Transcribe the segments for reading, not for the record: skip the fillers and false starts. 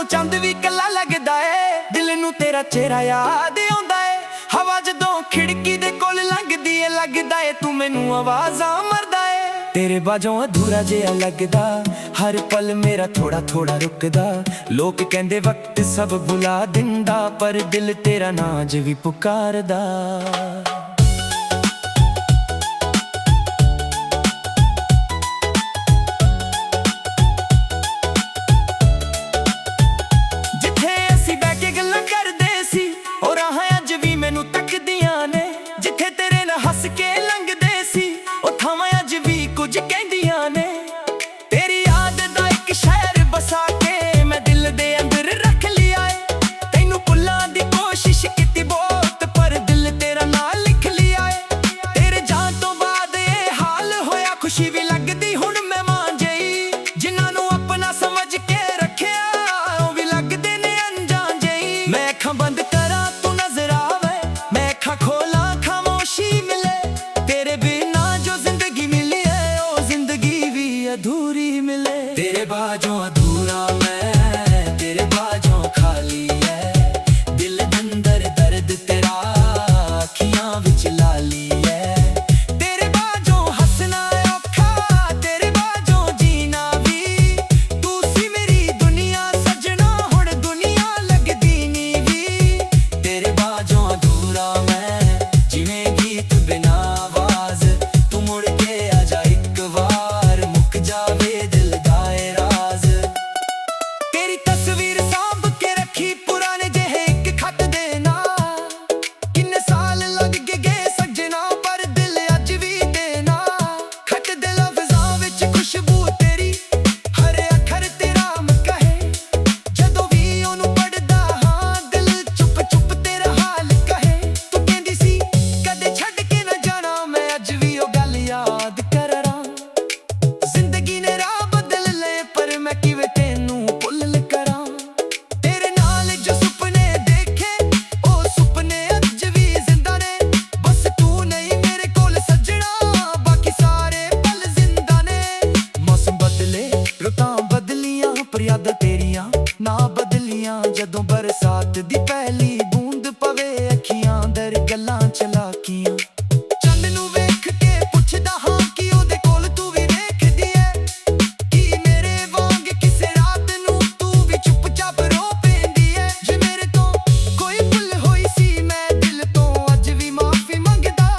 चंद भी कला लगदा है। दिल नू तेरा चेहरा याद आउंदा है। हवा जदों खिड़की दे कोल लंघदी है, लगदा है तू मैनू आवाज़ां मरदा है। तेरे बाजों अधूरा जिहा लगदा, हर पल मेरा थोड़ा थोड़ा रुकदा। लोग कहंदे वक्त सब भुला दिंदा, पर दिल तेरा ना अज भी पुकारदा। जिथे तेरे नाल हस के लंघदे सी, ओ थावां अज भी कुछ कहंदियां ने। तेरी याद दा इक शहर बसा के मैं दिल दे अंदर रख लिया है। तैनू भुल्लां दी कोशिश कीती बहुत, पर दिल तेरा नाल लिख लिया है। तेरे जान तो बाद ये हाल होया, खुशी भी लगदी हुण मेहमान जेही। जिन्हां नू अपना समझ के रखिया, ओ भी लगदे ने अनजान जेही। मैं अखां बंद करां तू नजर आवे, मैं अखां खोलां अधूरी मिले। तेरे बाजों अधूरा मैं, तेरे बाजों खाली है। दिल अंदर दर्द तेरा, अखियां विच लाली है। तेरे बाजों हंसना औखा, तेरे बाजों जीना भी। तू सी मेरी दुनिया सजना, हुण दुनिया लगदी नी भी। तेरे बाजों अधूरा मैं, जिवें गीत बिना आवाज। तू मुड़ के आजा इक बार, मुक जावे दिल दाए राज। तेरी तस्वीर सांभ के रखी पुराने जेहे एक खत देना। किन्ने साल लग गए सजना, पर दिल अज भी देना। खत दे लफ्ज़ां विच खुशबू तेरी, हर अखर तेरा कहे। जदों भी ओनू पढ़दा हां, दिल चुप चुप तेरा हाल कहे। तू कहंदी सी कदे छड्ड के ना जाना, मैं अज भी ओ गल याद करां। जिंदगी ने राह बदल ले, पर मैं किवें तेनू भुल करां। तेरे नाल जो सुपने देखे, ओ सुपने अज भी जिंदा ने। बस तू नहीं मेरे कोल सजना, बाकी सारे पल जिंदा ने। मौसम बदले रुतां बदलियां, पर यादां तेरियां ना बदलियां। जदों बरसात दी पहली बूंद पवे, अखियां अंदर गल्लां चलाकियां। चंद नू वेख के पुछदा हां कि ओदे कोल तू भी वेखदी है। कि मेरे वांग किसे रात नू तू भी चुपचाप रो पैंदी है। जे मेरे तो कोई भुल होई सी, मैं दिल तो अज भी माफी मंगदा।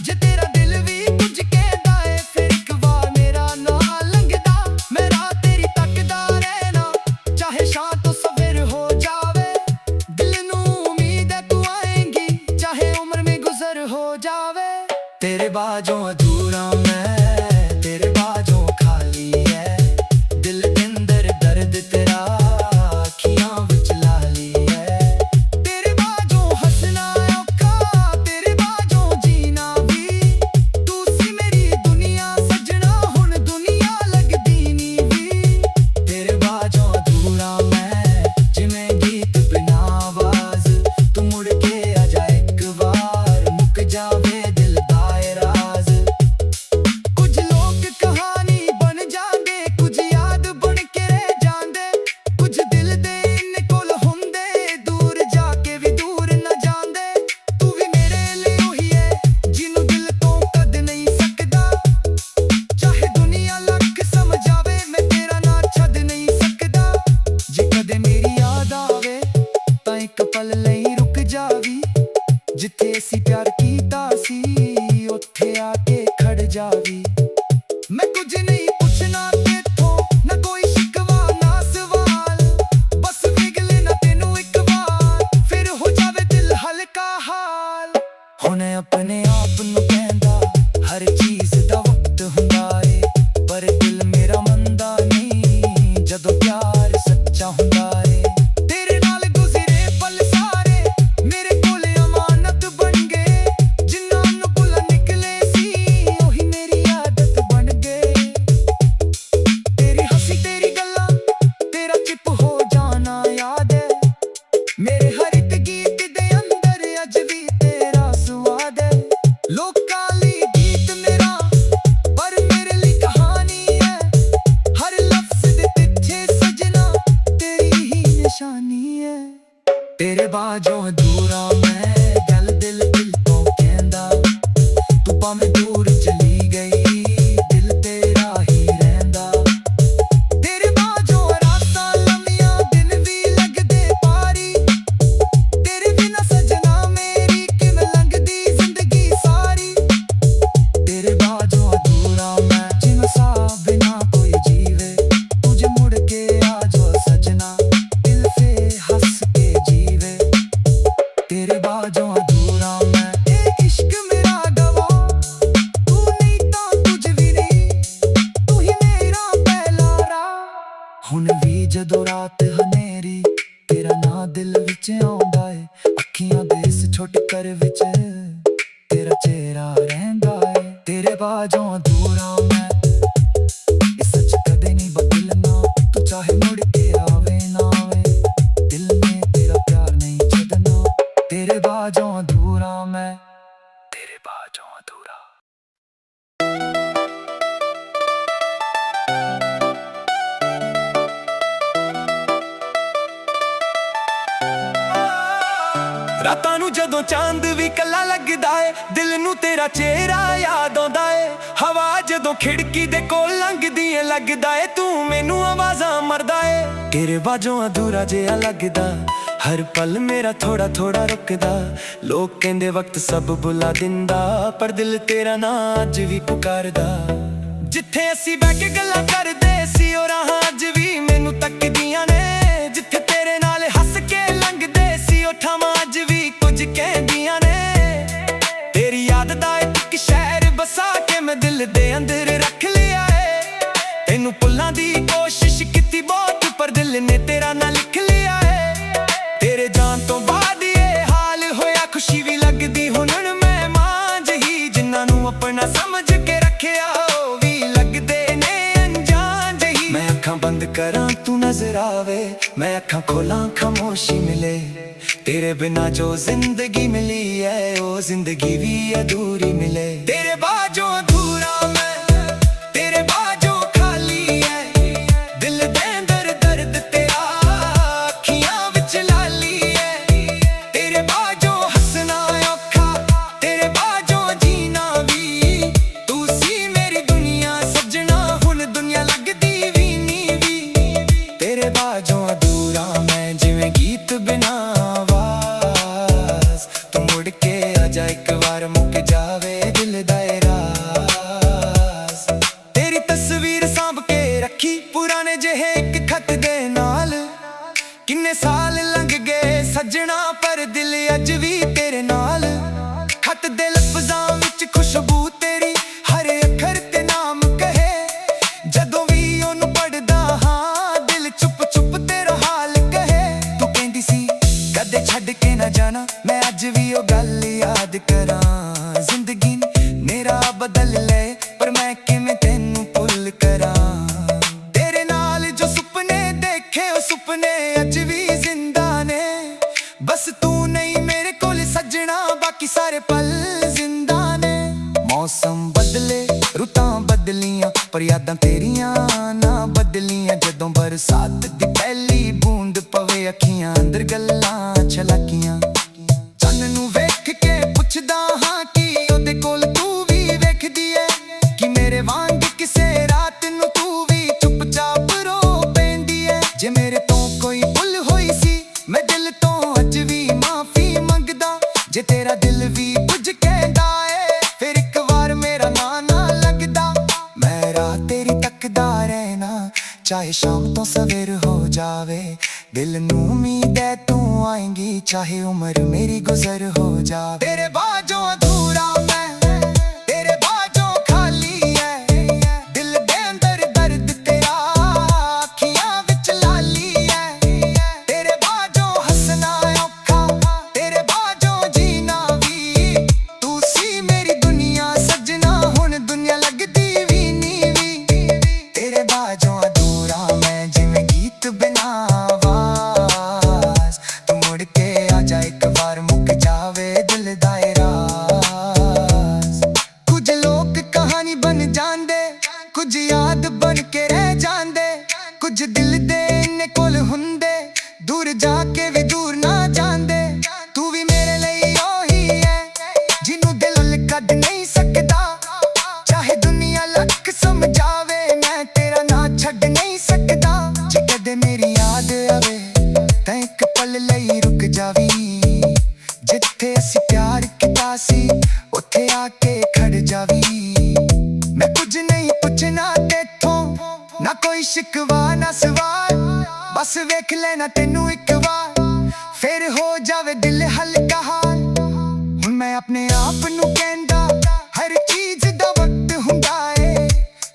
जे तेरा दिल भी कुछ कहदा है, फिर इक बार मेरा नां लंघदा। मैं राह तेरी तकदा रहना, चाहे शाम तो सवेर हो जावे। दिल नू उम्मीद है तू आएंगी, चाहे उम्र में गुजर हो जावे। तेरे बाजों अधूरा मैं, तेरे बाजों खाली है। दिल के अंदर दर्द तेरा, अखियां विच लाली है। तेरे बाजों हंसना औखा, तेरे बाजों जीना भी। तू सी मेरी दुनिया सजना, हुण दुनिया लगदी नी भी। तेरे बाजों अधूरा मैं, जिवें गीत बिना आवाज। तू मुड़ के आजा इक बार, मुक जावे दिल दाए राज। कुछ लोग कहानी बन जांदे, कुछ याद बन के रह जांदे। कुछ दिल दे इन्ने कोल हुंदे, दूर जाके भी दूर न जांदे। तू भी मेरे लिए ओही है, जिन्नू दिल तो कद नहीं सकदा। चाहे दुनिया लख समझावे, मैं तेरा ना छड्ड नहीं सकदा। जे कदे मेरी याद आवे, तां इक पल लई रुक जावी। जिथे असी प्यार कीता सी, उत्थे आके खड़ जावी। मैं कुछ नहीं पुछना तेथों, ना कोई शिकवा ना सवाल। बस वेख लेना तेनू इक बार, फिर हो जावे दिल हल्का हाल। हुण अपने आप नू कहंदा, हर चीज दा वक्त हुंदा है। पर दिल मेरा मंदा नहीं, जदों प्यार सच्चा हुंदा है। तेरे नाल गुज़रे पल सारे मेरे कोल अमानत बन गए। जिन्हां नू भुल्ला निकले सी, ओही मेरी आदत बन गए। तेरी हंसी तेरी गल्लां, तेरा चिप हो जाना याद है। मेरे हर एक गीत दे अंदर अज भी तेरा स्वाद है। अधूरा मैं ए इश्क मेरा गवा तू नहीं तो तुझ भी नहीं तू ही मेरा पहला राह हुण भी जदों रात हनेरी तेरा ना दिल विच आउंदा ए अखियां दे इस छोटे घर विच तेरा चेहरा रहिंदा ए तेरे बाजों अधूरा मैं ये सच कदे नहीं बदलना तू चाहे मुड़ के आवे ना आवे दिल में तेरा प्यार नहीं छड्डना तेरे बाजों अधूरा मैं तेरे बाजों अधूरा ਰਾਤਾਂ ਨੂੰ ਜਦੋਂ ਚਾਂਦ ਵੀ ਕੱਲਾ ਲੱਗਦਾ ਏ ਦਿਲ ਨੂੰ ਤੇਰਾ ਚਿਹਰਾ ਯਾਦ ਆਉਂਦਾ ਏ ਹਵਾ ਜਦੋਂ ਖਿੜਕੀ ਦੇ ਕੋਲ ਲੰਘਦੀ ਏ ਲੱਗਦਾ ਏ ਤੂੰ ਮੈਨੂੰ ਆਵਾਜ਼ਾਂ ਮਰਦਾ ਏ ਤੇਰੇ ਬਾਝੋਂ ਅਧੂਰਾ ਜਿਹਾ ਲੱਗਦਾ ਹਰ ਪਲ ਮੇਰਾ ਥੋੜਾ ਥੋੜਾ ਰੁਕਦਾ ਲੋਕ ਕਹਿੰਦੇ ਵਕਤ ਸਭ ਬੁਲਾ ਦਿੰਦਾ ਪਰ ਦਿਲ ਤੇਰਾ ਨਾ ਅੱਜ ਵੀ ਪੁਕਾਰਦਾ ਜਿੱਥੇ ਅਸੀਂ ਬਹਿ ਕੇ ਗੱਲਾਂ ਕਰਦੇ ਸੀ ਉਹ ਰਾਹਾਂ ਅੱਜ ਵੀ ਮੈਨੂੰ ਤੱਕਦੀਆਂ ਨੇ ਜਿੱਥੇ ਤੇਰੇ ਨਾਲ ਹੱਸ ਕੇ ਲੰਘਦੇ ਸੀ ਉਹ ਥਾਵਾਂ ਅੱਜ ਵੀ ਕੁਝ ਕਹਿੰਦੀਆਂ ਨੇ ਤੇਰੀ ਯਾਦ ਦਾ ਇੱਕ ਸ਼ਹਿਰ ਬਸਾ ਕੇ ਮੈਂ ਦਿਲ ਦੇ ਅੰਦਰ ਰੱਖ ਲਿਆ ਏ ਤੈਨੂੰ ਭੁੱਲਣ ਦੀ ਕੋਸ਼ਿਸ਼ ਕੀਤੀ ਬਹੁਤ ਪਰ ਦਿਲ ਨੇ ਤੇਰਾ ਨਾਂ ਲਿਖ ਲਿਆ ਏ ਤੇਰੇ ਜਾਣ ਤੋਂ ਬਾਅਦ ਇਹ ਹਾਲ ਹੋਇਆ ਖੁਸ਼ੀ ਵੀ ਲੱਗਦੀ ਹੁਣ ਮਹਿਮਾਨ ਜਿਹੀ ਜਿਨ੍ਹਾਂ ਨੂੰ ਆਪਣਾ ਸਮਝ ਕੇ ਰੱਖਿਆ ਉਹ ਵੀ ਲੱਗਦੇ ਨੇ ਅਣਜਾਣ ਜਿਹੀ ਮੈਂ ਅੱਖਾਂ ਬੰਦ ਕਰਾਂ ਤੂੰ ਨਜ਼ਰ ਆਵੇ मैं अखां खोलां खामोशी मिले तेरे बिना जो जिंदगी मिली है वो जिंदगी भी अधूरी मिले तेरे बाजों अधूरा मैं तेरे बाजों खाली है दिल दे अंदर दर्द तेरा अखियां विच लाली है तेरे बाजों हंसना औखा तेरे बाजों जीना भी तू सी मेरी दुनिया सजना हुण दुनिया लगदी भी नी भी तेरे बाजों मैं जिवें गीत बिना आवाज तू मुड़ के आजा एक बार मुक जावे दिल दा राज तेरी तस्वीर सांभ के रखी पुराने जेहे एक खत दे नाल किन्ने साल लंघ गए सजना पर दिल अज भी तेरे नाल खत दे लफ्जां विच खुशबू तेरी हर अखर ते नाम कहे जदों भी ओनू पढ़दा हां दिल चुप चुप तेरा कदे छड़ के ना जाना मैं अज भी ओ गल याद करा जिंदगी मेरा बदल ले पर मैं किवें तेनू भुल करा तेरे नाल जो सुपने देखे ओ सुपने अज भी जिंदा ने बस तू नहीं मेरे कोल सजना बाकी सारे पल जिंदा ने मौसम बदले रुतां बदलियां पर यादां तेरियां ना बदलियां जदों बरसात दी पहली बूंद पवे अखियां अंदर गल्लां छलकियां चन्न नू वेख के पुछदा हां कि ओदे कोल तू भी वेखदी ऐ कि मेरे वांग किसे रात नू तू भी चुपचाप रो पैंदी ऐ जे मेरे तो कोई भुल होई सी मैं दिल तो अज भी माफी मंगदा जे तेरा दिल भी कुछ कहंदा ऐ फिर एक बार मेरा नां ना लगदा मैं राह तेरी तकदा रहना चाहे शाम तो सवेर हो जावे दिल नू उम्मीद है तू आएंगी चाहे उम्र मेरी गुजर हो जावे तेरे बाजों अधूरा मैं तेरे बाजों खाली है दिल दे अंदर दर्द तेरा अखियां विच लाली है तेरे बाजों हंसना औखा तेरे बाजों जीना भी तू सी मेरी दुनिया सजना हुण दुनिया लगदी भी नी भी तेरे बाजों अधूरा मैं जिवें गीत बिना एक बार मुक जावे दिल दा राज कुछ लोग कहानी बन जांदे कुछ याद बन के रह जांदे कुछ दिल दे इन्ने कोल हुंदे दूर जाके भी दूर ना जांदे तू भी मेरे लिए ओही है जिन्नू दिल कद नहीं सकदा चाहे दुनिया लख समझावे मैं तेरा ना छड़ नहीं सकदा जे कदे मेरी याद आवे तां एक पल लई रुक जावी जिथे असी प्यार किता सी उथे आके खड़ जावी मैं कुछ नहीं पुछना तेथों ना कोई शिकवा ना सवाल बस वेख लेना तेनू एक बार फिर हो जावे दिल हल्का हाल ਆਪਣੇ ਆਪ ਨੂੰ ਕਹਿੰਦਾ ਹਰ ਚੀਜ਼ ਦਾ ਵਕਤ ਹੁੰਦਾ ਏ,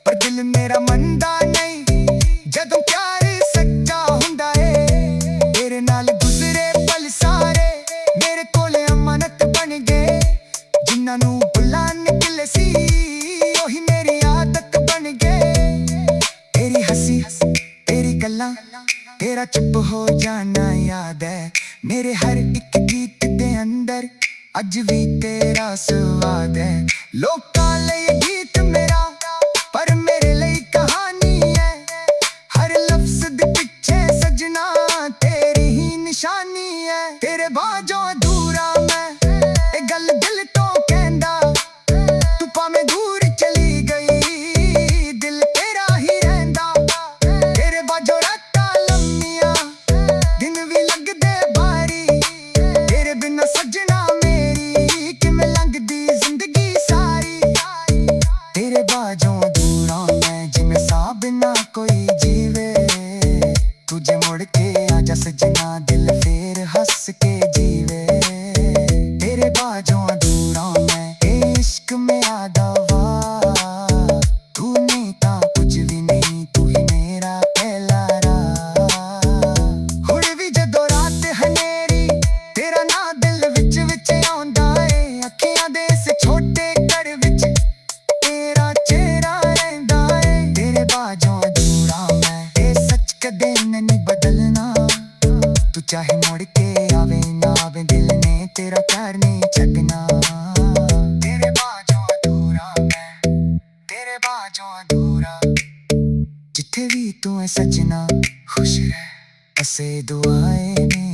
ਪਰ ਦਿਲ ਮੇਰਾ ਮੰਨਦਾ ਨਹੀਂ ਜਦੋਂ ਪਿਆਰ ਸੱਚਾ ਹੁੰਦਾ ਏ। ਤੇਰੇ ਨਾਲ ਗੁਜ਼ਰੇ ਪਲ ਸਾਰੇ ਮੇਰੇ ਕੋਲ ਅਮਾਨਤ ਬਣ ਗਏ, ਜਿਨ੍ਹਾਂ ਨੂੰ ਭੁੱਲਾਂ ਨਿਕਲੇ ਸੀ ਉਹੀ ਮੇਰੀ ਆਦਤ ਬਣ ਗਏ। ਤੇਰੀ ਹੱਸੀ ਤੇਰੀ ਗੱਲਾਂ ਤੇਰਾ ਚੁੱਪ ਹੋ ਜਾਣਾ ਯਾਦ ਹੈ, ਮੇਰੇ ਹਰ ਇੱਕ ਗੀਤ ਦੇ ਅੰਦਰ ਅੱਜ ਵੀ ਤੇਰਾ ਸਵਾਦ ਹੈ। ਲੋਕਾਂ ਲਈ ਗੀਤ ਮੇਰਾ ਪਰ ਮੇਰੇ ਲਈ ਕਹਾਣੀ ਹੈ, ਹਰ ਲਫ਼ਜ਼ ਦੇ ਪਿੱਛੇ ਸਜਣਾ ਤੇਰੀ ਹੀ ਨਿਸ਼ਾਨੀ ਹੈ। ਤੇਰੇ ਬਾਝੋਂ ਅਧੂਰਾ ਮੈਂ ਇਹ ਗੱਲ ਦਿਲ ਤੋਂ ਕਹਿੰਦਾ, ਤੂੰ ਭਾਵੇਂ ਦੂਰ ਚਲੀ ਗਈ ਦਿਲ ਤੇਰਾ ਹੀ ਰਹਿੰਦਾ। ਤੇਰੇ ਬਾਝੋਂ ਰਾਤਾਂ ਲੰਮੀਆਂ ਦਿਨ ਵੀ ਲੱਗਦੇ ਭਾਰੀ, ਤੇਰੇ ਬਿਨਾਂ ਸਜਣਾ ਮੇਰੀ ਕਿਵੇਂ ਲੰਘਦੀ ਜ਼ਿੰਦਗੀ ਸਾਰੀ। ਤੇਰੇ ਬਾਝੋਂ ਅਧੂਰਾ ਮੈਂ ਜਿਵੇਂ ਸਾਹ ਬਿਨਾਂ ਕੋਈ ਜੀਵੇ, ਤੁਝੇ ਮੁੜ ਕੇ ਆਜਾ ਸਜਣਾ ਦਿਲ ਫੇਰ ਹੱਸ ਕੇ ਜੀਵੇ। ਤੇਰੇ ਬਾਝੋਂ ਅਧੂਰਾ ਮੈਂ ਇਹ ਇਸ਼ਕ ਮੇਰਾ ਦਵਾ, ਤੂੰ ਨਹੀਂ ਤਾਂ ਕੁਝ ਵੀ ਨਹੀਂ, ਤੂੰ ਹੀ ਮੇਰਾ ਪਹਿਲਾ ਰਾਹ। ਹੁਣ ਵੀ ਜਦੋਂ ਰਾਤ ਹਨੇਰੀ ਤੇਰਾ ਨਾਂ ਦਿਲ ਵਿੱਚ ਵਿੱਚ ਆਉਂਦਾ ਏ, ਅੱਖੀਆਂ ਦੇ ਇਸ ਛੋਟੇ ਘਰ ਵਿੱਚ ਤੇਰਾ ਚਿਹਰਾ ਰਹਿੰਦਾ ਏ। ਤੇਰੇ ਬਾਝੋਂ ਅਧੂਰਾ ਮੈਂ ਇਹ ਸੱਚ ਕਦੇ ਨਹੀਂ ਬਦਲਣਾ, ਤੂੰ ਚਾਹੇ ਮੁੜ ਕੇ ਆਵੇ ਨਾ ਆਵੇ ਦਿਲ ਨੇ ਤੇਰਾ ਪਿਆਰ ਨਹੀਂ ਛੱਡਣਾ। ਤੇਰੇ ਬਾਝੋਂ ਅਧੂਰਾ ਮੈਂ ਤੇਰੇ ਬਾਝੋਂ ਅਧੂਰਾ, ਜਿੱਥੇ ਵੀ ਤੂੰ ਹੈ ਸੱਜਣਾ ਖੁਸ਼ ਰਹਿ ਅਸੇ ਦੁਆਏ ਨੇ।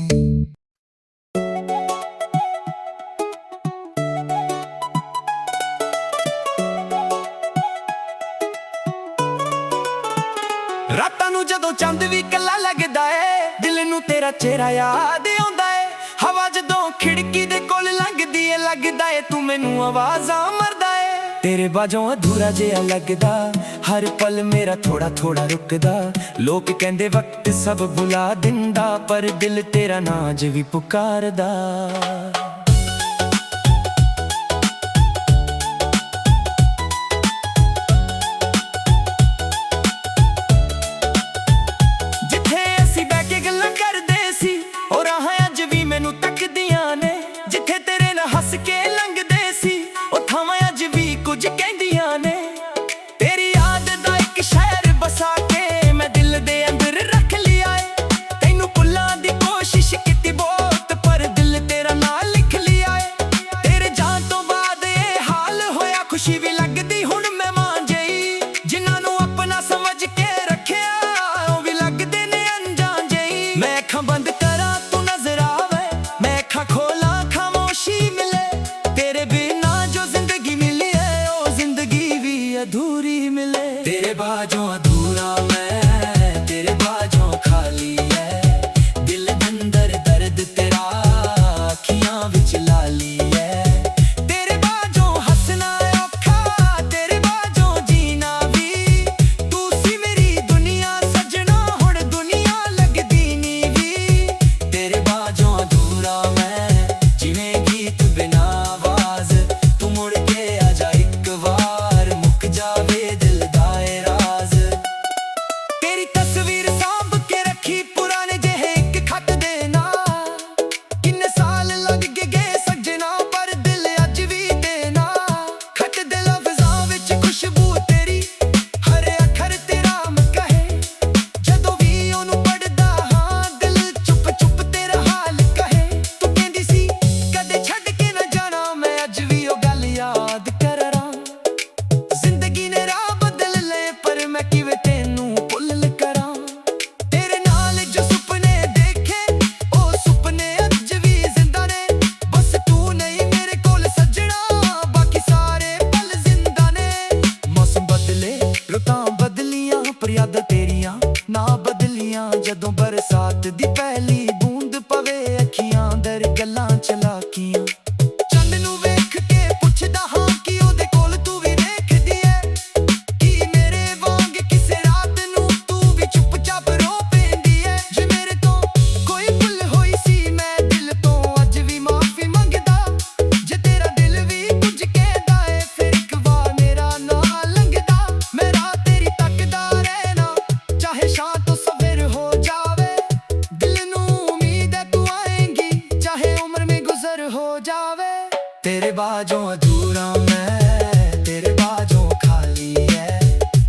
ਰਾਤਾਂ ਨੂੰ ਜਦੋਂ ਚੰਦ ਵੀ ਕੱਲਾ ਲੱਗਦਾ ਏ, ਦਿਲ ਨੂੰ ਤੇਰਾ ਚਿਹਰਾ ਯਾਦ ਆਉਂਦਾ ਏ। ਹਵਾ ਜਦੋਂ ਖਿੜਕੀ ਦੇ ਕੋਲ ਲੰਘਦੀ ਏ ਲੱਗਦਾ ਏ ਤੂੰ ਮੈਨੂੰ ਆਵਾਜ਼ਾਂ ਮਾਰਦਾ ਏ। ਤੇਰੇ ਬਾਝੋਂ ਅਧੂਰਾ ਜਿਹਾ ਲੱਗਦਾ, ਹਰ ਪਲ ਮੇਰਾ ਥੋੜਾ ਥੋੜਾ ਰੁਕਦਾ। ਲੋਕ ਕਹਿੰਦੇ ਵਕਤ ਸਭ ਭੁਲਾ ਦਿੰਦਾ, ਪਰ ਦਿਲ ਤੇਰਾ ਨਾਂ ਅੱਜ ਵੀ ਪੁਕਾਰਦਾ। ਜਿੱਥੇ ਅਸੀਂ ਬਹਿ ਕੇ ਗੱਲਾਂ ਕਰਦੇ ਸੀ ਉਹ ਰਾਹਾਂ ਅੱਜ ਵੀ ਮੈਨੂੰ ਤੱਕਦੀਆਂ ਨੇ, ਜਿੱਥੇ ਤੇਰੇ ਨਾਲ ਹੱਸ ਕੇ ਲੰਘਦੇ ਸੀ ਉਹ ਥਾਵਾਂ ਅੱਜ ਵੀ ਕੁਝ ਕਹਿੰਦੀਆਂ ਨੇ। ਤੇਰੀ ਯਾਦ ਦਾ ਇੱਕ ਸ਼ਹਿਰ ਬਸਾ ਕੇ ਮੈਂ ਦਿਲ ਦੇ ਅੰਦਰ ਰੱਖ ਲਿਆ ਏ, ਤੈਨੂੰ ਭੁੱਲਣ ਦੀ ਕੋਸ਼ਿਸ਼ ਕੀਤੀ ਬਹੁਤ ਪਰ ਦਿਲ ਤੇਰਾ ਨਾਂ ਲਿਖ ਲਿਆ ਏ। ਤੇਰੇ ਜਾਣ ਤੋਂ ਬਾਅਦ ਇਹ ਹਾਲ ਹੋਇਆ, ਖੁਸ਼ੀ ਵੀ ਲੱਗਦੀ ਹੁਣ ਮਹਿਮਾਨ ਜਿਹੀ, ਜਿਨ੍ਹਾਂ ਨੂੰ ਆਪਣਾ ਸਮਝ ਕੇ ਰੱਖਿਆ ਉਹ ਵੀ ਲੱਗਦੇ ਨੇ ਅਣਜਾਣ ਜਿਹੀ। ਮੈਂ ਅੱਖਾਂ ਬੰਦ ਕਰਾਂ ਤੂੰ ਨਜ਼ਰ ਆਵੇ, ਮੈਂ ਅੱਖਾਂ ਖੋਲਾਂ ਖਾਮੋਸ਼ੀ ਮਿਲੇ, तेरे बाजों अधूरा मैं, तेरे बाजों खाली है।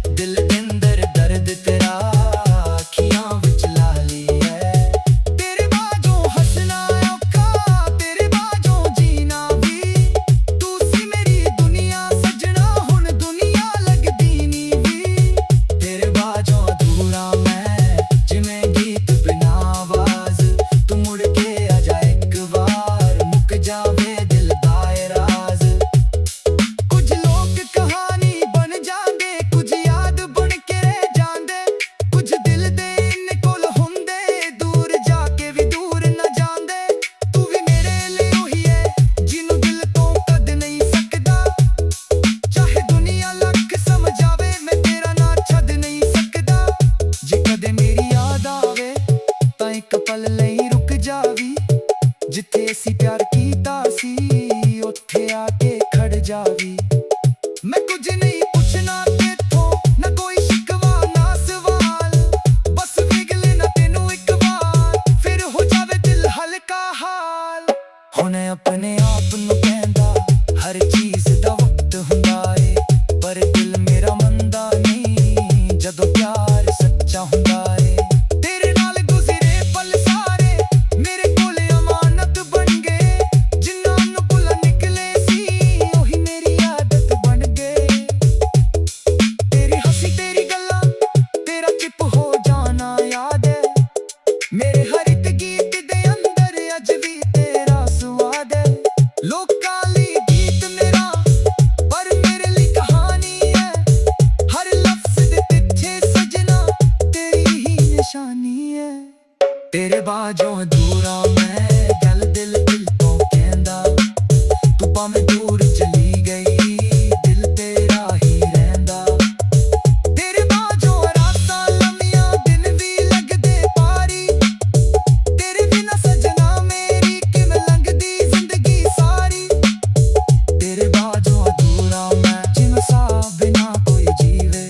दिल दे अंदर दर्द तेरा, अखियां विच लाली है। तेरे बाजों हंसना औखा, तेरे बाजों जीना भी। तू सी मेरी दुनिया सजना, हुण दुनिया लगदी नी भी। तेरे बाजों अधूरा मैं, जिवें गीत बिना आवाज। तू मुड़ के आ जा एक बार, मुक जावे दिल दा ए राज। कुछ लोग कहानी बन जांदे, कुछ याद बन के रह जांदे। कुछ दिल दे इन्ने कोल हुंदे, दूर जाके भी दूर ना जांदे। तू भी मेरे लिए ओही है जिन्नू दिल तो कद नहीं सकदा। चाहे दुनिया लख समझावे, मैं तेरा ना छद नहीं सकदा। जे कदे मेरी याद आवे तां इक पल लई रुक जावी। जिथे असी प्यार कीता सी, उत्थे आके खड़ जावी। मैं कुछ नहीं पुछना तेथों, ना कोई शिकवा ना सवाल। बस वेख लेना तेनू एक बार, फिर हो जावे दिल हल्का हाल। हुण अपने आप नू कहंदा, हर चीज दा वक्त हुंदा ए। पर दिल मेरा मंदा नहीं, जदों प्यार सच्चा हुंदा ए। तेरे नाल गुज़रे पल सारे मेरे कोले अमानत बन गए। जिन्ना नू भुला निकले सी, ओही मेरी आदत बन गए। तेरी हंसी तेरी गल्लां, तेरा चुप हो जाना याद है। मेरे हर एक गीत दे अंदर अज भी तेरा स्वाद है। लोकां लई गीत मेरा, पर मेरे लिए कहानी है। हर लफ्ज़ दे पिछे सजना तेरी ही निशानी है। तेरे बाजों अधूरा मैं, गल दिल दिल तो कहंदा। तू भावें दूर चली गई, दिल तेरा ही रहिंदा। तेरे बाजों रातां लम्मियां, दिन भी लगदे भारी। तेरे बिना सजना मेरी किवें लंघदी जिंदगी सारी। तेरे बाजों अधूरा मैं, जिवें साह बिना कोई जीवे।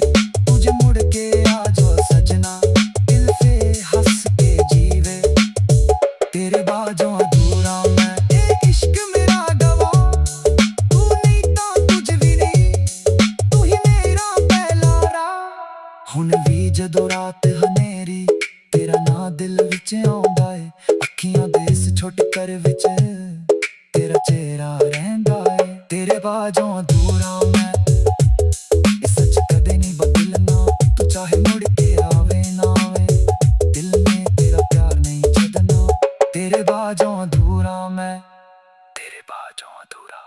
तुझे मुड़ के आ जाओ सजना, दिल से हंस के जीवे। तेरे बाजों अधूरा मैं। एक इश्क मेरा गवा, तू नहीं तां तुझ भी नहीं। तू ही मेरा पहला राह। हुण भी जदों रात हनेरी, तेरा ना दिल विच आउंदा ए। अखियां दे इस छोटे घर विच तेरा चेहरा रहिंदा ए। तेरे बाजों अधूरा मैं, ये सच कदे नहीं बदलना। तू चाहे मुड़ के आवे ना आवे, दिल में तेरा प्यार नहीं छड्डना। तेरे बाजों अधूरा मैं, तेरे बाजों अधूरा।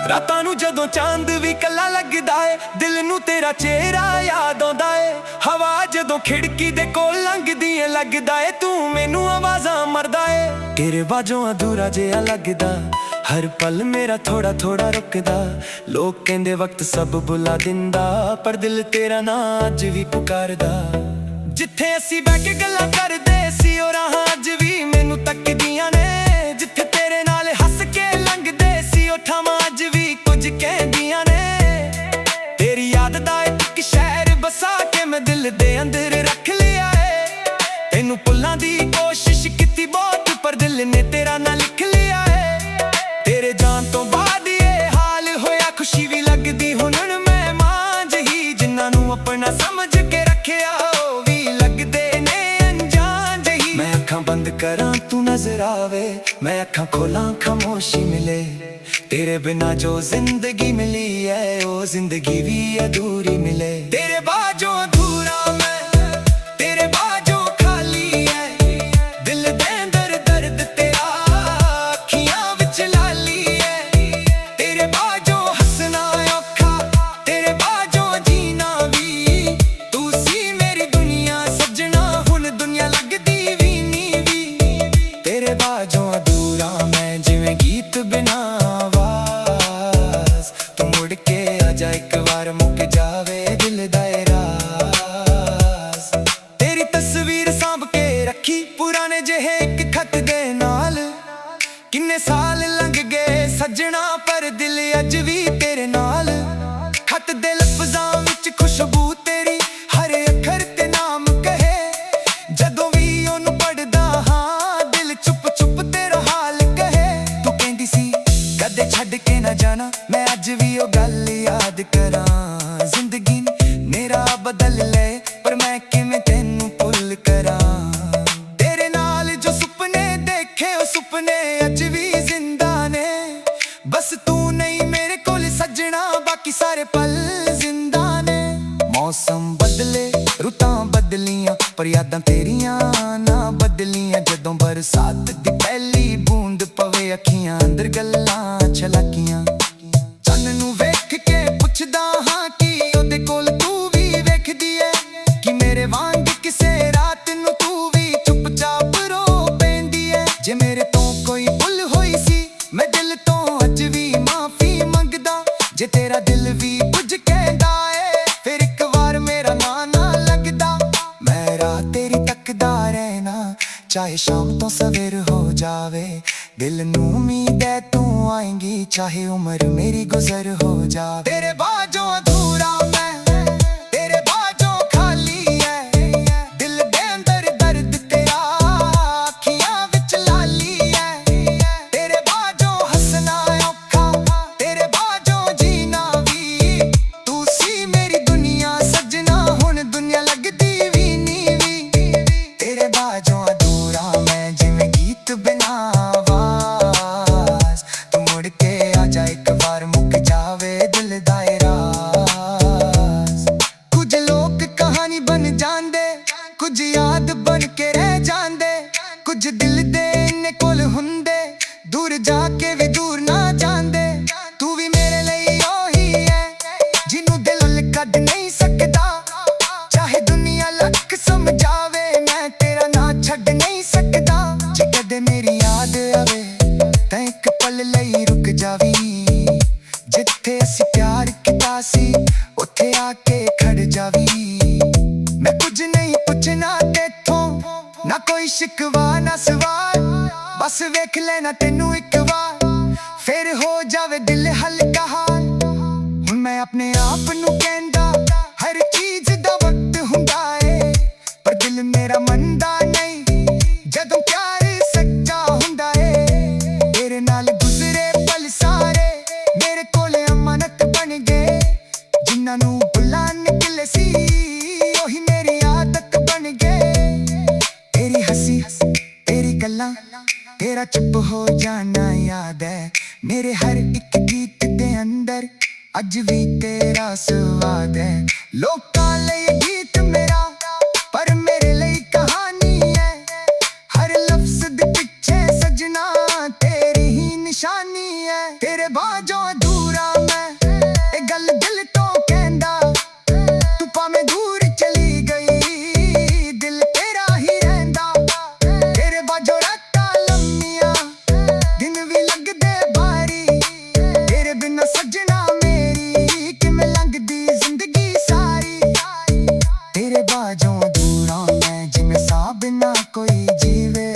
ਰਾਤਾਂ ਨੂੰ ਜਦੋਂ ਚਾਂਦ ਵੀ ਕੱਲਾ ਲੱਗਦਾ ਏ, ਦਿਲ ਨੂੰ ਤੇਰਾ ਚਿਹਰਾ ਯਾਦ ਆਉਂਦਾ ਏ। ਹਵਾ ਜਦੋਂ ਖਿੜਕੀ ਦੇ ਕੋਲ ਲੰਘਦੀ ਏ, ਲੱਗਦਾ ਏ ਤੂੰ ਮੈਨੂੰ ਆਵਾਜ਼ਾਂ ਮਰਦਾ ਏ। ਤੇਰੇ ਬਾਝੋਂ ਅਧੂਰਾ ਜਿਹਾ ਲੱਗਦਾ, ਹਰ ਪਲ ਮੇਰਾ ਥੋੜਾ ਥੋੜਾ ਰੁਕਦਾ। ਲੋਕ ਕਹਿੰਦੇ ਵਕਤ ਸਭ ਬੁਲਾ ਦਿੰਦਾ, ਪਰ ਦਿਲ ਤੇਰਾ ਨਾਂ ਅੱਜ ਵੀ ਪੁਕਾਰਦਾ। ਜਿੱਥੇ ਅਸੀਂ ਬਹਿ ਕੇ ਗੱਲਾਂ ਕਰਦੇ ਸੀ, ਉਹ ਰਾਹਾਂ ਅੱਜ ਵੀ ਮੈਨੂੰ ਤੱਕਦੀਆਂ ਨੇ। ਜਿੱਥੇ ਤੇਰੇ ਨਾਲ ਹੱਸ ਕੇ ਲੰਘਦੇ ਸੀ, ਉਹ ਥਾਵਾਂ ਅੱਜ ਵੀ ਕੁਝ ਕਹਿੰਦੀਆਂ ਨੇ। ਤੇਰੀ ਯਾਦ ਦਾ ਇੱਕ ਸ਼ਹਿਰ ਬਸਾ ਕੇ ਮੈਂ ਦਿਲ ਦੇ ਅੰਦਰ ਰੱਖ ਲਿਆ ਏ। ਤੈਨੂੰ ਭੁੱਲਣ ਦੀ ਕੋਸ਼ਿਸ਼ ਕੀਤੀ ਬਹੁਤ, ਪਰ ਦਿਲ ਨੇ ਤੇਰਾ ਨਾਂ ਲਿਖ ਲਿਆ ਏ। ਤੇਰੇ ਜਾਣ ਤੋਂ ਬਾਅਦ ਇਹ ਹਾਲ ਹੋਇਆ, ਖੁਸ਼ੀ ਵੀ ਲੱਗਦੀ ਹੁਣ ਮਹਿਮਾਨ ਜਿਹੀ। ਜਿਨ੍ਹਾਂ ਨੂੰ ਆਪਣਾ ਸਮਝ ਕੇ ਰੱਖਿਆ, ਉਹ ਵੀ ਲੱਗਦੇ ਨੇ ਅਣਜਾਣ ਜਿਹੀ। ਮੈਂ ਅੱਖਾਂ ਬੰਦ ਕਰਾਂ ਤੂੰ ਨਜ਼ਰ ਆਵੇ, ਮੈਂ ਅੱਖਾਂ ਖੋਲਾਂ ਖਾਮੋਸ਼ੀ ਮਿਲੇ। तेरे बिना जो जिंदगी मिली है, वो जिंदगी भी अधूरी मिले। तेरे बाजों अधूरा मैं, तेरे बाजों खाली है। दिल दे अंदर दर्द तेरा, अखियां विच लाली है। तेरे बाजों हंसना औखा, तेरे बाजों जीना भी। तू सी मेरी दुनिया सजना, हुण दुनिया लगदी भी नी भी। तेरे बाजों अधूरा मैं, जिवें गीत बिना आवाज। तू मुड़ के आ जा एक बार, मुक जावे दिल दा ਬਦਲ ਲਏ, ਪਰ ਮੈਂ ਕਿਵੇਂ ਤੈਨੂੰ ਭੁੱਲ ਕਰਾਂ। ਤੇਰੇ ਨਾਲ ਜੋ ਸੁਪਨੇ ਦੇਖੇ ਉਹ ਸੁਪਨੇ ਅੱਜ ਵੀ ਜ਼ਿੰਦਾ ਨੇ। ਬਸ ਤੂੰ ਨਹੀਂ ਮੇਰੇ ਕੋਲ ਸੱਜਣਾ, ਬਾਕੀ ਸਾਰੇ ਪਲ ਜ਼ਿੰਦਾ ਨੇ। ਮੌਸਮ ਬਦਲੇ, ਰੁੱਤਾਂ ਬਦਲੀਆਂ, ਪਰ ਯਾਦਾਂ ਤੇਰੀਆਂ ਨਾ ਬਦਲੀਆਂ। ਜਦੋਂ ਬਰਸਾਤ ਦੀ ਪਹਿਲੀ ਬੂੰਦ ਪਵੇ, ਅੱਖੀਆਂ ਅੰਦਰ ਗੱਲਾਂ ਛਲਕੀਆਂ। ਚੰਨ ਨੂੰ ਵੇਖ ਕੇ ਪੁੱਛਦਾ ਹਾਂ ਕਿ ਉਹਦੇ ਕੋਲ ਤੂੰ ਵੀ ਵੇਖਦੀ ਏ, ਕਿ ਮੇਰੇ ਵਾਂਗ ਕਿਸੇ ਰਾਤ ਨੂੰ ਤੂੰ ਵੀ ਚੁੱਪਚਾਪ ਰੋ ਪੈਂਦੀ ਏ। ਜੇ ਮੇਰੇ ਤੋਂ ਕੋਈ ਭੁੱਲ ਹੋਈ ਸੀ, ਮੈਂ ਦਿਲ ਤੋਂ ਅੱਜ ਵੀ ਮਾਫੀ ਮੰਗਦਾ। ਜੇ ਤੇਰਾ ਦਿਲ ਵੀ ਕੁਝ ਕਹਿੰਦਾ ਏ, ਫਿਰ ਇੱਕ ਵਾਰ ਮੇਰਾ ਨਾਂ ਨਾ ਲੱਗਦਾ। ਮੈਂ ਰਾਤ ਤੇਰੀ ਤੱਕਦਾ ਰਹਿਣਾ, ਚਾਹੇ ਸ਼ਾਮ ਤੋਂ ਸਵੇਰ ਹੋ ਜਾਵੇ। ਦਿਲ ਨੂੰ ਉਮੀਦ ਹੈ ਤੂੰ ਆਏਂਗੀ, ਚਾਹੇ ਉਮਰ ਮੇਰੀ ਗੁਜ਼ਰ ਹੋ ਜਾਵੇ। ਤੇਰੇ ਬਾਝੋਂ ਅਧੂਰਾ ਮੈਂ, ਤੇਰੇ ਬਾਝੋਂ ਖਾਲੀ ਹੈ। ਦਿਲ ਦੇ ਅੰਦਰ ਦਰਦ ਤੇਰਾ, ਅੱਖੀਆਂ ਵਿੱਚ ਲਾਲੀ ਹੈ। ਤੇਰੇ ਬਾਝੋਂ ਹੱਸਣਾ ਔਖਾ, ਤੇਰੇ ਬਾਝੋਂ ਜੀਣਾ ਵੀ। ਤੂੰ ਸੀ ਮੇਰੀ ਦੁਨੀਆ ਸੱਜਣਾ, ਹੁਣ ਦੁਨੀਆ ਲੱਗਦੀ ਵੀ ਨੀਵੀਂ। ਤੇਰੇ ਬਾਝੋਂ ਅਧੂਰਾ ਮੈਂ, ਜਿਵੇਂ ਗੀਤ ਬਿਨਾਂ ਆਵਾਜ਼। ਤੂੰ ਮੁੜ ਕੇ ਆ ਜਾ, ਇੱਕ ਵਾਰ ਮੁੱਕ ਜਾਵੇ ਦਿਲ ਦਾ ਇਹ ਰਾਜ਼। ਕੁਝ ਲੋਕ ਕਹਾਣੀ ਬਣ ਜਾਂਦੇ, ਕੁਝ ਯਾਦ ਬਣ ਕੇ ਰਹਿ ਜਾਂਦੇ। ਕੁਝ ਦਿਲ ਦੇ ਇੰਨੇ ਕੋਲ ਹੁੰਦੇ, ਦੂਰ ਜਾ ਕੇ ਵੀ ਦੂਰ ਨਾ ਜਾਂਦੇ। ਤੂੰ ਵੀ ਮੇਰੇ ਲਈ ਉਹੀ ਹੈ, ਜਿਹਨੂੰ ਦਿਲ ਕੱਢ ਨਹੀਂ ਸਕਦਾ। ਚਾਹੇ ਦੁਨੀਆ ਲੱਖ ਸਮਝਾਵੇ, ਮੈਂ ਤੇਰਾ ਨਾਂ ਛੱਡ ਨਹੀਂ ਸਕਦਾ। ਜੇ ਕਦੇ ਮੇਰੀ ਯਾਦ ਆਵੇ ਤਾਂ ਇੱਕ ਪਲ ਲਈ ਰੁਕ ਜਾਵੀਂ। ਜਿੱਥੇ ਅਸੀਂ ਪਿਆਰ ਕੀਤਾ ਸੀ, ਉੱਥੇ ਆ ਕੇ ਖੜ ਜਾਵੀਂ। ਮੈਂ ਕੁਝ ਨਹੀਂ ਪੁੱਛਣਾ ਤੇਥੋਂ, ਨਾ ਕੋਈ ਸ਼ਿਕਵਾ ਨਾ ਸਵਾਲ। ਬਸ ਵੇਖ ਲੈਣਾ ਤੈਨੂੰ ਇੱਕ ਵਾਰ, ਫਿਰ ਹੋ ਜਾਵੇ ਦਿਲ ਹਲਕਾ ਹਾਲ। ਹੁਣ ਮੈਂ ਆਪਣੇ ਆਪ ਨੂੰ ਕਹਿੰਦਾ, ਹਰ ਚੀਜ਼ ਦਾ ਵਕਤ ਹੁੰਦਾ ਏ, ਪਰ ਦਿਲ ਮੇਰਾ ਮੰਨਦਾ ਨਹੀਂ ਜਦੋਂ ਪਿਆਰ ਸੱਚਾ ਹੁੰਦਾ ਏ। ਤੇਰੇ ਨਾਲ ਗੁਜ਼ਰੇ ਪਲ ਸਾਰੇ ਮੇਰੇ ਕੋਲ ਅਮਾਨਤ ਬਣ ਗਏ। ਜਿਨ੍ਹਾਂ ਨੂੰ ਭੁੱਲਾਂ ਨਿਕਲੇ ਸੀ, ਉਹੀ ਮੇਰੀ ਆਦਤ ਬਣ ਗਏ। ਤੇਰੀ ਹੱਸੀ, ਤੇਰੀ ਗੱਲਾਂ, ਤੇਰਾ ਚੁੱਪ ਹੋ ਜਾਣਾ ਯਾਦ ਹੈ। ਮੇਰੇ ਹਰ ਇੱਕ ਗੀਤ ਦੇ ਅੰਦਰ ਅੱਜ ਵੀ ਤੇਰਾ ਸਵਾਦ ਹੈ। ਲੋਕਾਂ ਲਈ ਇਹ ਗੀਤ ਮੇਰਾ, ਪਰ ਮੇਰੇ ਲਈ ਕਹਾਣੀ ਹੈ। ਹਰ ਲਫ਼ਜ਼ ਦੇ ਪਿੱਛੇ ਸਜਣਾ ਤੇਰੀ ਹੀ ਨਿਸ਼ਾਨੀ ਹੈ। ਤੇਰੇ ਬਾਝੋਂ ਅਧੂਰਾ ਮੈਂ, ਇਹ ਗੱਲ ਦਿਲ ਤੋਂ ਕਹਿੰਦਾ। ਤੂੰ ਭਾਵੇਂ ਦੂਰ ਚਲੀ ਗਈ, ਦਿਲ ਤੇਰਾ ਹੀ ਰਹਿੰਦਾ। ਤੇਰੇ ਬਾਝੋਂ ਰਾਤਾਂ ਲੰਮੀਆਂ, ਦਿਨ ਵੀ ਲੱਗਦੇ ਭਾਰੀ। ਤੇਰੇ ਬਿਨਾਂ ਸੱਜਣਾ ਮੇਰੀ ਕਿਵੇਂ ਲੰਘਦੀ ਜ਼ਿੰਦਗੀ ਸਾਰੀ। ਤੇਰੇ ਬਾਝੋਂ ਅਧੂਰਾ ਮੈਂ, ਜਿਵੇਂ ਸਾਹ ਬਿਨਾਂ ਕੋਈ ਜੀਵੇ।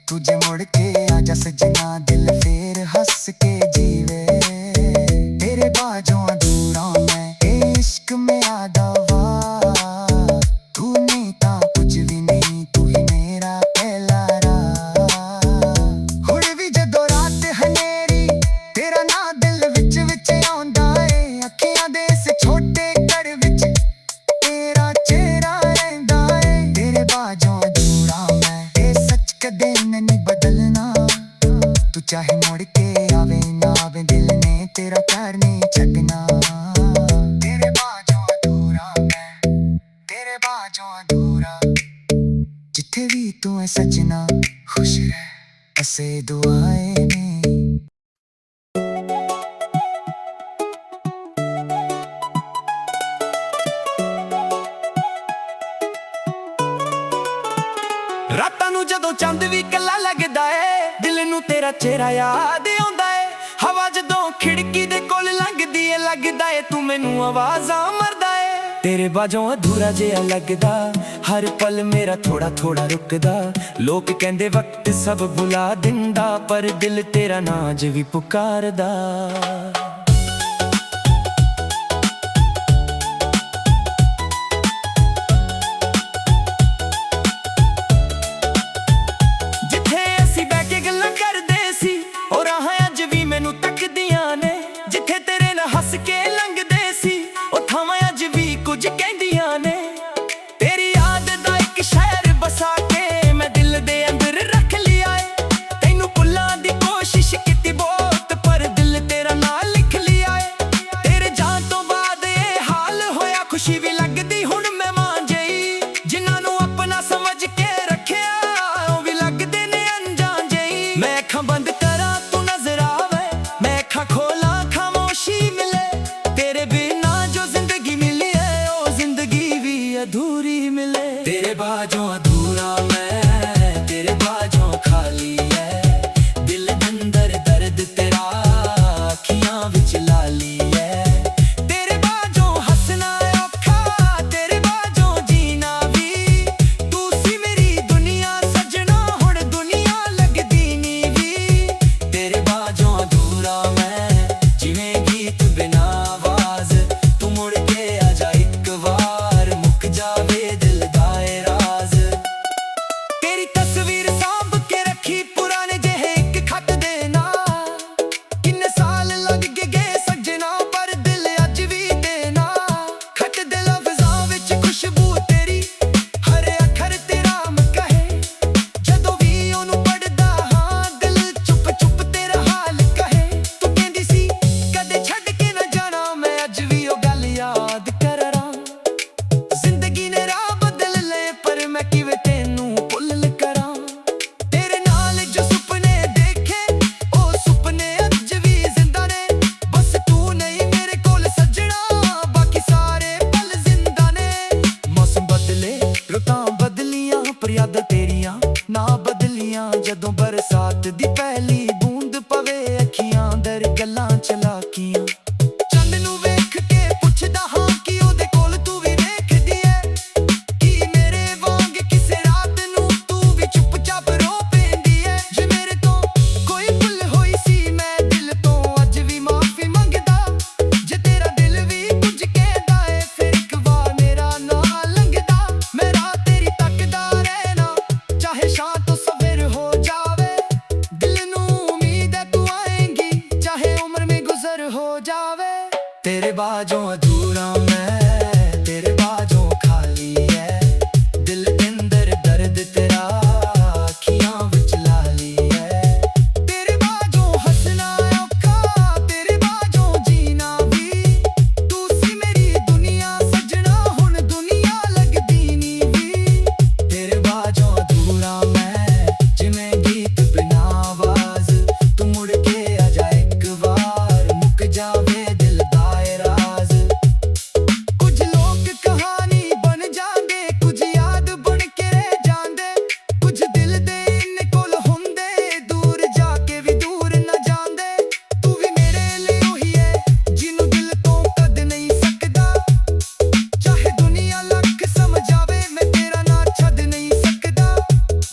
ਤੂੰ ਜੇ ਮੁੜ ਕੇ ਆ ਜਾ ਸੱਜਣਾ, ਦਿਲ ਫੇਰ ਹੱਸ ਕੇ ਜੀਵੇ। ਤੇਰੇ ਬਾਝੋਂ ਅਧੂਰਾ ਮੈਂ, ਇਹ ਇਸ਼ਕ ਮੇਰਾ ਦਵਾ। ਤੂੰ ਨਹੀਂ ਤਾਂ ਕੁਝ ਵੀ ਨਹੀਂ, ਤੂੰ ਹੀ ਮੇਰਾ ਪਹਿਲਾ ਰਾਹ। ਹੁਣ ਵੀ ਜਦੋਂ ਰਾਤ ਹਨੇਰੀ, ਤੇਰਾ ਨਾਂ ਦਿਲ ਵਿੱਚ ਵਿੱਚ ਆਉਂਦਾ ਏ। ਅੱਖੀਆਂ ਦੇ ਇਸ ਛੋਟੇ ਘਰ ਵਿੱਚ ਤੇਰਾ ਚਿਹਰਾ ਰਹਿੰਦਾ ਏ। ਤੇਰੇ ਬਾਝੋਂ ਅਧੂਰਾ ਮੈਂ, ਇਹ ਸੱਚ ਕਦੇ ਨਹੀਂ ਬਦਲਣਾ। ਤੂੰ ਚਾਹੇ ਮੁੜ ਕੇ ਆਵੇ ਨਾ ਆਵੇ, ਦਿਲ ਨੇ ਤੇਰਾ ਪਿਆਰ ਨਹੀਂ ਛੱਡਣਾ। ਤੇਰੇ ਬਾਝੋਂ ਅਧੂਰਾ ਮੈਂ, ਤੇਰੇ ਬਾਝੋਂ ਅਧੂਰਾ। ਜਿੱਥੇ ਵੀ ਤੂੰ ਹੈ ਸੱਜਣਾ, ਖੁਸ਼ ਰਹਿ, ਅਸੇ ਦੁਆਏ ਨੇ। ਰਾਤਾਂ ਨੂੰ ਜਦੋਂ ਚੰਦ ਵੀ ਕੱਲਾ ਲੱਗਦਾ ਏ, ਦਿਲ ਨੂੰ ਤੇਰਾ ਚਿਹਰਾ ਯਾਦ ਆਉਂਦਾ ਏ। ਹਵਾ ਜਦੋਂ ਖਿੜਕੀ ਦੇ ਕੋਲ ਲੰਘਦੀ ਏ, ਲੱਗਦਾ ਏ ਤੂੰ ਮੈਨੂੰ ਆਵਾਜ਼ਾਂ ਮਾਰਦਾ ਏ। ਤੇਰੇ ਬਾਝੋਂ ਅਧੂਰਾ ਜਿਹਾ ਲੱਗਦਾ, ਹਰ ਪਲ ਮੇਰਾ ਥੋੜਾ ਥੋੜਾ ਰੁਕਦਾ। ਲੋਕ ਕਹਿੰਦੇ ਵਕਤ ਸਭ ਭੁਲਾ ਦਿੰਦਾ, ਪਰ ਦਿਲ ਤੇਰਾ ਨਾਂ ਅੱਜ ਵੀ ਪੁਕਾਰਦਾ। ਜਿੱਥੇ ਅਸੀਂ ਬਹਿ ਕੇ ਗੱਲਾਂ ਕਰਦੇ ਸੀ, ਉਹ ਰਾਹਾਂ ਅੱਜ ਵੀ ਮੈਨੂੰ ਤੱਕਦੀਆਂ ਨੇ। ਜਿੱਥੇ ਤੇਰੇ ਨਾਲ ਹੱਸ ਕੇ ਲੰਘਦੇ ਸੀ, ਉਹ ਥਾਵਾਂ ਅੱਜ ਵੀ ਕੁਝ ਕਹਿੰਦੀ ਖੁਸ਼ੀ ਵੀ ਲੱਗਦੀ ਹੁਣ ਮਹਿਮਾਨ ਜਈ, ਜਿਨ੍ਹਾਂ ਨੂੰ ਆਪਣਾ ਸਮਝ ਕੇ ਰੱਖਿਆ ਉਹ ਵੀ ਲੱਗਦੇ ਨੇ ਅਣਜਾਣ ਜਈ। ਮੈਂ ਅੱਖਾਂ ਬੰਦ ਕਰਾਂ ਤੂੰ ਨਜ਼ਰ ਆਵੇ, ਮੈਂ ਅੱਖਾਂ ਖੋਲਾਂ ਖਾਮੋਸ਼ੀ ਮਿਲੇ, ਤੇਰੇ ਬਿਨਾਂ ਜੋ ਜ਼ਿੰਦਗੀ ਮਿਲੀ ਹੈ ਉਹ ਜ਼ਿੰਦਗੀ ਵੀ ਅਧੂਰੀ ਮਿਲੇ। ਤੇਰੇ ਬਾਝੋਂ ਅਧੂਰਾ ਮੈਂ, ਤੇਰੇ ਬਾਝੋਂ ਖਾਲੀ ਹੈ, ਦਿਲ ਦੇ ਅੰਦਰ ਦਰਦ ਤੇਰਾ, ਅੱਖੀਆਂ ਵਿੱਚ ਲਾਲੀ ਹੈ। ਤੇਰੇ ਬਾਝੋਂ ਹੱਸਣਾ ਔਖਾ, ਤੇਰੇ ਬਾਝੋਂ ਜੀਣਾ ਵੀ, ਤੂੰ ਸੀ ਮੇਰੀ ਦੁਨੀਆ ਸੱਜਣਾ, ਹੁਣ ਦੁਨੀਆ ਲੱਗਦੀ ਨੀ ਵੀ। ਤੇਰੇ ਬਾਝੋਂ ਅਧੂਰਾ ਮੈਂ, ਜਿਵੇਂ ਗੀਤ ਬਿਨਾਂ ਆਵਾਜ਼, ਤੂੰ ਮੁੜ ਕੇ ਆ ਜਾ ਇੱਕ ਵਾਰ, ਮੁੱਕ ਜਾਵੇ ਦਿਲ ਦਾ ਇਹ ਰਾਜ਼। ਤੇਰੀ ਤਸਵੀਰ ਸਾਂਭ ਕੇ ਰੱਖੀ ਪੁਰਾਣੇ ਜਿਹੇ ਇੱਕ ਖੱਤ ਦੇ ਨਾਲ, ਕਿੰਨੇ ਸਾਲ ਲੱਗ ਗਏ ਸੱਜਣਾ ਪਰ ਦਿਲ ਅੱਜ ਵੀ ਦੇਣਾ। ਖੱਤ ਦੇ ਲਫ਼ਜ਼ਾਂ ਵਿੱਚ ਖੁਸ਼ਬੂ ਤੇਰੀ, ਹਰ ਅੱਖਰ ਤੇਰਾ ਕਹੇ, ਜਦੋਂ ਵੀ ਉਹਨੂੰ ਪੜ੍ਹਦਾ ਹਾਂ ਦਿਲ ਚੁੱਪ ਚੁੱਪ ਤੇਰਾ ਹਾਲ ਕਹੇ। ਤੂੰ ਕਹਿੰਦੀ ਸੀ ਕਦੇ ਛੱਡ ਕੇ ਨਾ ਜਾਣਾ, ਮੈਂ ਅੱਜ ਵੀ ਉਹ ਗੱਲ ਯਾਦ ਕਰਾਂ। ਜ਼ਿੰਦਗੀ ਨੇ ਰਾਹ ਬਦਲ ਲਏ ਪਰ ਮੈਂ ਕਿਵੇਂ ਤੈਨੂੰ ਭੁੱਲ ਕਰਾਂ। ਤੇਰੇ ਨਾਲ ਜੋ ਸੁਪਨੇ ਦੇਖੇ ਉਹ ਸੁਪਨੇ ਅੱਜ ਵੀ ਜ਼ਿੰਦਾ ਨੇ, ਬਸ ਤੂੰ ਨਹੀਂ ਮੇਰੇ ਕੋਲ ਸੱਜਣਾ, ਬਾਕੀ ਸਾਰੇ ਪਲ ਜ਼ਿੰਦਾ ਨੇ। ਮੌਸਮ ਬਦਲੇ ਰੁੱਤਾਂ ਬਦਲੀਆਂ ਪਰ ਯਾਦਾਂ ਤੇਰੀਆਂ ਨਾ ਬਦਲੀਆਂ, ਜਦੋਂ ਬਰਸਾਤ ਦੀ ਪਹਿਲੀ ਬੂੰਦ ਪਵੇ ਅੱਖੀਆਂ ਅੰਦਰ ਗੱਲਾਂ ਚਲਾਕੀਆਂ। ਚੰਦ ਨੂੰ ਵੇਖ ਕੇ ਪੁੱਛਦਾ ਹਾਂ ਕਿ ਉਹਦੇ ਕੋਲ ਤੂੰ ਵੀ ਵੇਖਦੀ ਐ, ਕਿ ਮੇਰੇ ਵਾਂਗ ਕਿਸੇ ਰਾਤ ਨੂੰ ਤੂੰ ਵੀ ਚੁੱਪਚਾਪ ਰੋ ਪੈਂਦੀ ਐ। ਜੇ ਮੇਰੇ ਤੋਂ ਕੋਈ ਭੁੱਲ ਹੋਈ ਸੀ ਮੈਂ ਦਿਲ ਤੋਂ ਅੱਜ ਵੀ ਮਾਫੀ ਮੰਗਦਾ, ਜੇ ਤੇਰਾ ਦਿਲ ਵੀ ਕੁਝ ਕਹਿੰਦਾ ਏ ਫਿਰ ਇੱਕ ਵਾਰ ਮੇਰਾ ਨਾਂ ਲੰਘਦਾ। ਮੈਂ ਰਾਹ ਤੇਰੀ ਤੱਕਦਾ ਰਹਿਣਾ, ਚਾਹੇ ਸ਼ਾਮ ਤੋਂ ਸਵੇਰ ਹੋ ਜਾਵੇ, ਦਿਲ ਨੂੰ ਉਮੀਦ ਹੈ ਤੂੰ ਆਏਂਗੀ, ਚਾਹੇ ਉਮਰ ਮੇਂ ਗੁਜ਼ਰ ਹੋ ਜਾਵੇ। ਤੇਰੇ ਬਾਝੋਂ ਅਧੂਰਾ ਮੈਂ, ਤੇਰੇ ਬਾਝੋਂ ਖਾਲੀ ਹੈ, ਦਿਲ ਦੇ ਅੰਦਰ ਦਰਦ ਤੇਰਾ, ਅੱਖੀਆਂ ਵਿੱਚ ਲਾਲੀ ਹੈ। ਤੇਰੇ ਬਾਝੋਂ ਹੱਸਣਾ ਔਖਾ, ਤੇਰੇ ਬਾਝੋਂ ਜੀਣਾ ਵੀ, ਤੂੰ ਸੀ ਮੇਰੀ ਦੁਨੀਆ ਸੱਜਣਾ, ਹੁਣ ਦੁਨੀਆ ਲੱਗਦੀ ਨੀ ਵੀ। ਤੇਰੇ ਬਾਝੋਂ ਅਧੂਰਾ ਮੈਂ, ਜਿਵੇਂ ਗੀਤ ਬਿਨਾਂ ਆਵਾਜ਼, ਤੂੰ ਮੁੜ ਕੇ ਆ ਜਾ ਇੱਕ ਵਾਰ, ਮੁੱਕ ਜਾਵੇ ਦਿਲ ਦਾ ਇਹ ਰਾਜ਼। ਕੁਝ ਲੋਕ ਕਹਾਣੀ ਬਣ ਜਾਂਦੇ, ਕੁਝ ਯਾਦ ਬਣ ਕੇ ਰਹਿ ਜਾਂਦੇ, ਕੁਝ ਦਿਲ ਦੇ ਇੰਨੇ ਕੋਲ ਹੁੰਦੇ, ਦੂਰ ਜਾ ਕੇ ਵੀ ਦੂਰ ਨਾ ਜਾਂਦੇ। ਤੂੰ ਵੀ ਮੇਰੇ ਲਈ ਉਹੀ ਹੈ ਜਿਹਨੂੰ ਦਿਲ ਤੋਂ ਕਦ ਨਹੀਂ ਸਕਦਾ, ਚਾਹੇ ਦੁਨੀਆ ਲੱਖ ਸਮਝਾਵੇ ਮੈਂ ਤੇਰਾ ਨਾਂ ਛੱਡ ਨਹੀਂ ਸਕਦਾ।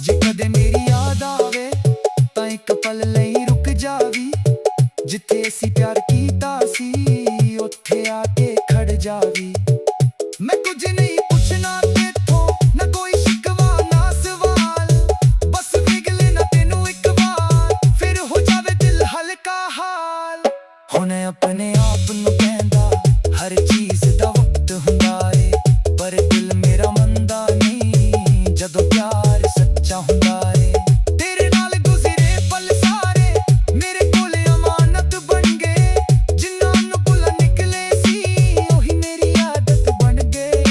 ਜੇ ਕਦੇ ਮੇਰੀ ਯਾਦ ਆਵੇ ਤਾਂ ਇੱਕ ਪਲ ਲਈ ਰੁਕ ਜਾਵੀ, ਜਿੱਥੇ ਅਸੀਂ ਪਿਆਰ ਕੀਤਾ ਸੀ ਉੱਥੇ ਆ ਕੇ ਖੜ ਜਾਵੀ। ਮੈਂ ਕੁਝ ਨਹੀਂ ਪੁੱਛਣਾ ਤੇਥੋਂ, ਨਾ ਕੋਈ ਸ਼ਿਕਵਾ ਨਾ ਸਵਾਲ, ਬਸ ਵੇਖ ਲੈਣਾ ਤੈਨੂੰ ਇੱਕ ਵਾਰ, ਫਿਰ ਹੋ ਜਾਵੇ ਦਿਲ ਹਲਕਾ ਹਾਲ। ਹੁਣ ਆਪਣੇ ਆਪ ਨੂੰ ਕਹਿੰਦਾ ਹਰ ਚੀਜ਼ ਦਾ ਵਕਤ ਹੁੰਦਾ ਏ, ਪਰ ਦਿਲ ਮੇਰਾ ਮੰਨਦਾ ਨਹੀਂ ਜਦੋਂ ਪਿਆਰ ਸੱਚਾ ਹੁੰਦਾ ਏ। ਤੇਰੇ ਨਾਲ ਗੁਜ਼ਰੇ ਪਲ ਸਾਰੇ ਮੇਰੇ ਕੋਲ ਅਮਾਨਤ ਬਣ ਗਏ, ਜਿਨ੍ਹਾਂ ਨੂੰ ਭੁੱਲ ਨਿਕਲੇ ਸੀ ਉਹੀ ਮੇਰੀ ਆਦਤ ਬਣ ਗਏ।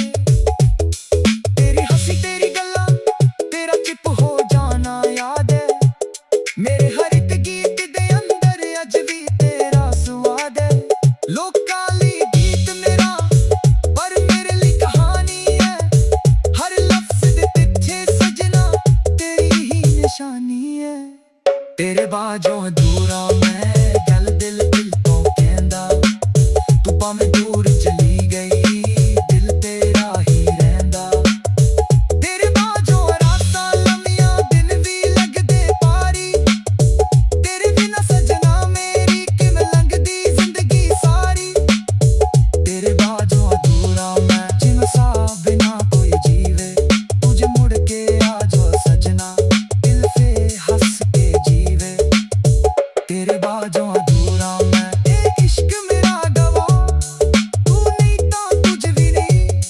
ਤੇਰੀ ਹੱਸੀ ਤੇਰੀ ਗੱਲਾਂ ਤੇਰਾ ਚਿਪ ਹੋ ਜਾਣਾ ਯਾਦ ਹੈ, ਮੇਰੇ ਹਰ ਇੱਕ ਗੀਤ ਦੇ ਅੰਦਰ ਅੱਜ ਵੀ ਤੇਰਾ ਸਵਾਦ ਹੈ। ਲੋਕਾਂ ਲਈ ਗੀਤ ਮੇਰਾ ਪਰ ਮੇਰੇ ਲਈ ਕਹਾਣੀ ਹੈ, ਹਰ ਲਫ਼ਜ਼ ਦੇ ਪਿੱਛੇ ਸਜਣਾ ਤੇਰੀ ਹੀ ਨਿਸ਼ਾਨੀ ਹੈ। ਤੇਰੇ ਬਾਝੋਂ ਅਧੂਰਾ ਮੈਂ, ਗੱਲ ਦਿਲ ਦਿਲ ਤੋਂ ਕਹਿੰਦਾ, ਤੂੰ ਭਾਵੇਂ ਦੂਰ ਚਲੀ ਗਈ ਦਿਲ ਤੇਰਾ ਹੀ ਰਹਿੰਦਾ। ਤੇਰੇ ਬਾਝੋਂ ਰਾਤਾਂ ਲੰਮੀਆਂ ਦਿਨ ਵੀ ਲੱਗਦੇ ਭਾਰੀ, ਤੇਰੇ ਬਿਨਾਂ ਸੱਜਣਾ ਮੇਰੀ ਕਿਵੇਂ ਲੰਘਦੀ ਜ਼ਿੰਦਗੀ ਸਾਰੀ। ਤੇਰੇ ਬਾਝੋਂ ਅਧੂਰਾ ਮੈਂ, ਜਿਵੇਂ ਸਾਹ ਬਿਨਾਂ ਕੋਈ ਜੀਵੇ, ਤੂੰ ਜੇ ਮੁੜ ਕੇ ਆ ਜਾ ਸੱਜਣਾ, ਦਿਲ ਫੇਰ ਹੱਸ ਕੇ ਜੀਵੇ। ਤੇਰੇ ਬਾਝੋਂ ਅਧੂਰਾ ਮੈਂ, ਇਹ ਇਸ਼ਕ ਮੇਰਾ ਗਵਾ, ਤੂੰ ਨਹੀਂ ਤਾਂ ਕੁਝ ਵੀ ਨਹੀਂ,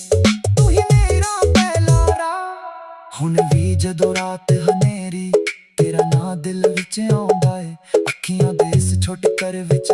ਤੂੰ ਹੀ ਮੇਰਾ ਪਹਿਲਾ ਰਾਹ। ਹੁਣ ਵੀ ਜਦੋਂ ਰਾਤ ਹਨੇਰੀ ਤੇਰਾ ਨਾਂ ਦਿਲ ਵਿੱਚ ਆਉਂਦਾ ਏ, ਅੱਖੀਆਂ ਦੇ ਇਸ ਛੋਟੇ ਘਰ ਵਿੱਚ